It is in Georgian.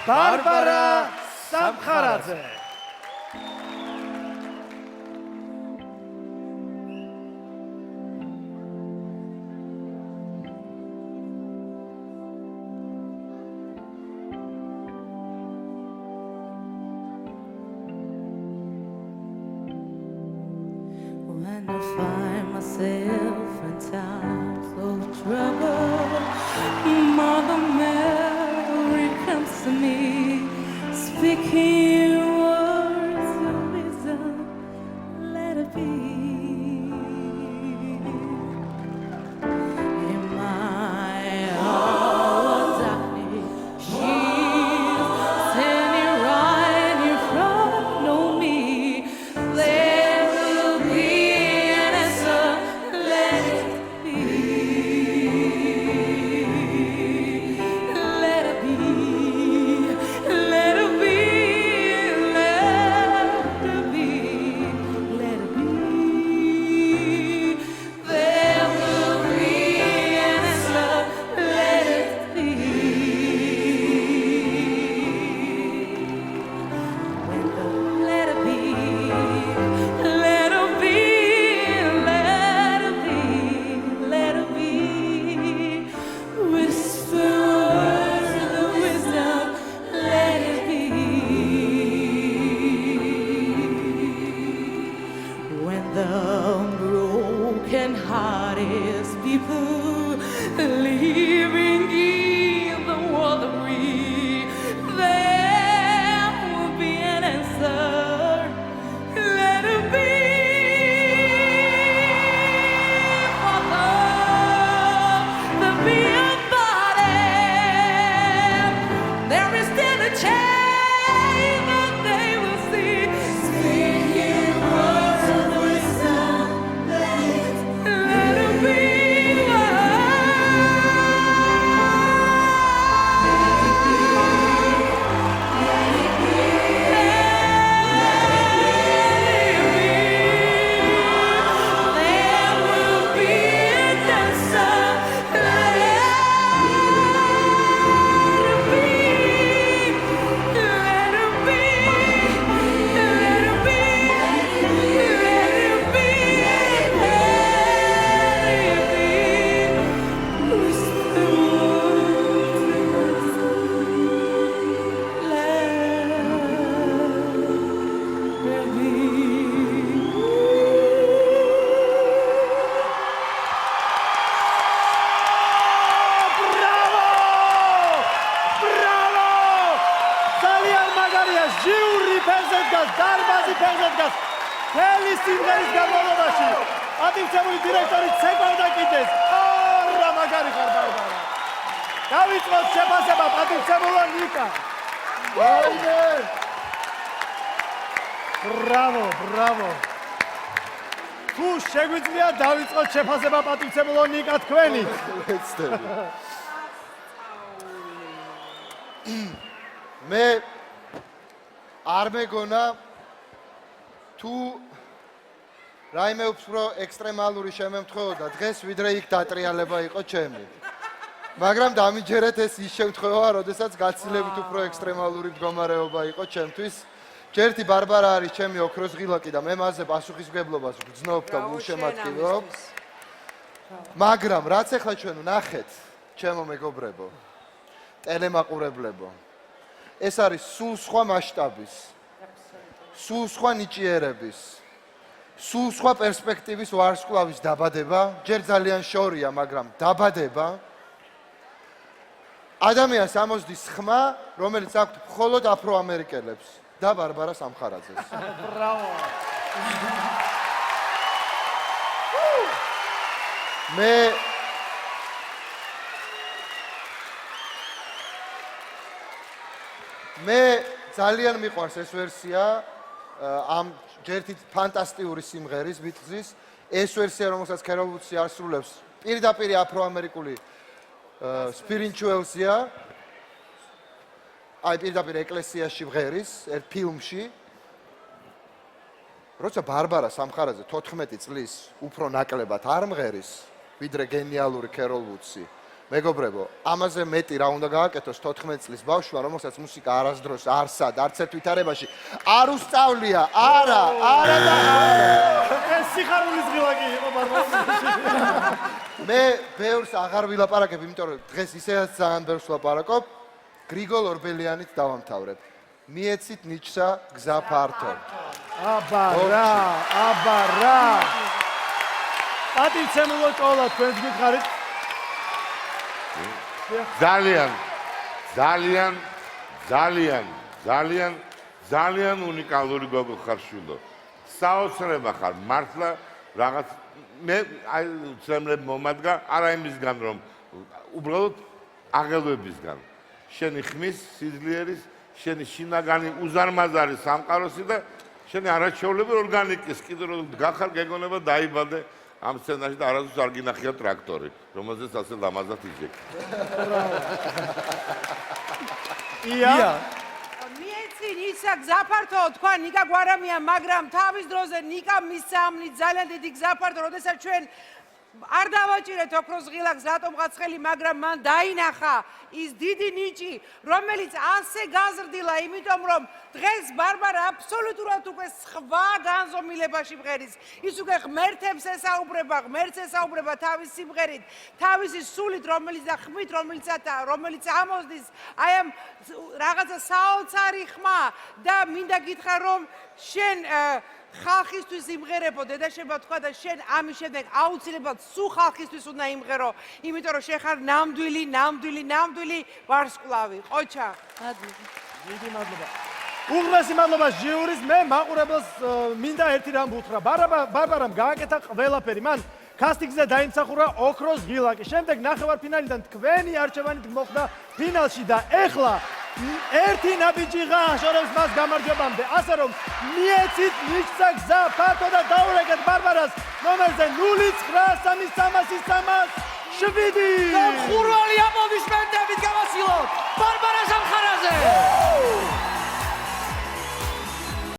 ბარბარა სამხარაძე. When I find myself in times of trouble, Mother Mary comes to me, speaking words of wisdom, let it be. In my hour of darkness, she's standing right in front of me. There will be an answer, let it be. Let it be, let it be, let it be, let it be. There will be an answer, let it be. Let it be, let it be, let it be, let it be. Whisper words of wisdom, let it be. When the broken-hearted people living in the world of grief, there will be an answer. Let it be. For the being body, there is still a chance that they will see. Speaking words of wisdom, let it be. There will be an answer. Let it be. Let it be. Let it be. Let it be. Whisper words. Let it be. ბრავო! ძალიან მაგარია, ჟიური ფერზე დგას, დარბაზი ფერზე დგას. მთელი სიმღერის განმავლობაში პატივცემული დირექტორი ცეკვავდა კიდეს. რა მაგარი ხარ ბარბარა. დავიწყოთ შეფასება პატივცემულო ნიკა. ვაიმე! ბრავო. თუ შეგვიძლია დავიწყოთ შეფასება პატივცემულო ნიკა თქვენი. მე არ მეგონა თუ რაიმე უფრო ექსტრემალური შემემთხვევა და დღეს ვიდრე იქ დატრიალება იყო ჩემი. მაგრამ დამიჯერეთ ეს ის შემთხვევა, როდესაც გაცილებით უფრო ექსტრემალური მდგომარეობა იყო ჩემთვის. ჯერთი ბარბარა არის ჩემი ოქროს ღილაკი და მე მასზე პასუხისმგებლობას ვგრძნობ და ვუშემატკივრობ. მაგრამ რაც ახლა ჩვენ ვნახეთ, ჩემო მეგობრებო, ტელემაყურებლებო, ეს არის სულ სხვა მასშტაბის, სულ სხვა ნიჭიერების, სულ სხვა პერსპექტივის ვარსკვლავის დაბადება, ჯერ ძალიან შორია, მაგრამ დაბადება. ადამიანს ამოსდის ხმა, რომელიც აქვთ მხოლოდ აფროამერიკელებს და ბარბარა სამხარაძეს. ბრავო. მე ძალიან მიყვარს ეს ვერსია ამ ჯერთი ფანტასტიკური სიმღერის ბიტზის. ეს ვერსია, რომელსაც ქეროლ ვუდსი ასრულებს, პირდაპირ აფროამერიკული სპირიტუალზია. აი პირდაპირ ეკლესიაში ვღერის, ერთ ფილმში. როცა ბარბარა სამხარაძე 14 წლის უფრო ნაკლებად არ მღერის, ვიდრე გენიალური ქეროლ ვუდსი, მეგობრებო, ამაზე მეტი რა უნდა გააკეთოს 14 წლის ბავშვმა, რომელსაც მუსიკა არასდროს არსად, არც ერთ ვითარებაში არ უსწავლია. არა და არა. ეს სიხარულის ღილაკი იყო ბარბაროსი. მე ბევრს აღარ ვილაპარაკებ, იმიტომ რომ დღეს ისედაც ძალიან ბევრს ვლაპარაკობ. გრიგოლ ორბელიანით დავამთავრებ. მიეცით ნიჭსა გზა ფართო. აბა რა. პატივცემულო კოლა თქვენს გითხარით. ძალიან უნიკალური გოგო ხარ შვილო. საოცრება ხარ, მართლა რაღაც მე აი ცემლებ მომადგა, არა იმისგან რომ უბრალოდ აღელვებისგან. შენი ხმის სიძლიერის, შენი შინაგანი უზარმაზარი სამყაროსი და შენი არაჩვეულებრივი ორგანიკის კიდე რომ გახარ გეგონება დაიბადე ამ სცენაში და არასდროს არ გინახია ტრაქტორი, რომელზეც ასე ლამაზად იჯექი. ია. მიეცი ისა გზაფართო თქვა ნიკა გვარამია, მაგრამ თავის დროზე ნიკა მისამნი ძალიან დიდი გზაფართო, როდესაც ჩვენ არ დავაჭირეთ ოქროს ღილაკს რატომღაც ხელი, მაგრამ მან დაინახა ის დიდი ნიჭი, რომელიც ასე გაზრდილა, იმიტომ რომ დღეს ბარბარა აბსოლუტურად უკვე სხვა განზომილებაში მღერის. ის უკვე ღმერთებს ესაუბრება თავის სიმღერით, თავისი სულით, რომელიც და ხმით, რომელიც ამოსდის აი ამ რაღაცა საოცარი ხმა და მინდა გითხრა რომ შენ ხალხისთვის იმღერებო, დედაშება თქვა და შენ ამის შემდეგ აუცილებლად სულ ხალხისთვის უნდა იმღერო, იმიტომ რომ შენ ხარ ნამდვილი ვარსკვლავი. ყოჩა. დიდი მადლობა. უღრესი მადლობა ჟიურის, მე მაყურებელს მინდა ერთი რამ ვუთხრა. ბარბარამ გააკეთა ყველაფერი. მან კასტინგზე დაიმსახურა ოქროს ღილაკი. შემდეგ ნახევარფინალიდან თქვენი არჩევანით მოხვდა ფინალში და ეხლა ერთი ნაბიჯი ღაშორებს მას გამარჯვებამდე. ასე რომ მიეცით ნიშცა გზა ფართო და დაურეკეთ ბარბარას ნომერზე 093337. ხურვალი აპლოდისმენტებით გავასილოთ.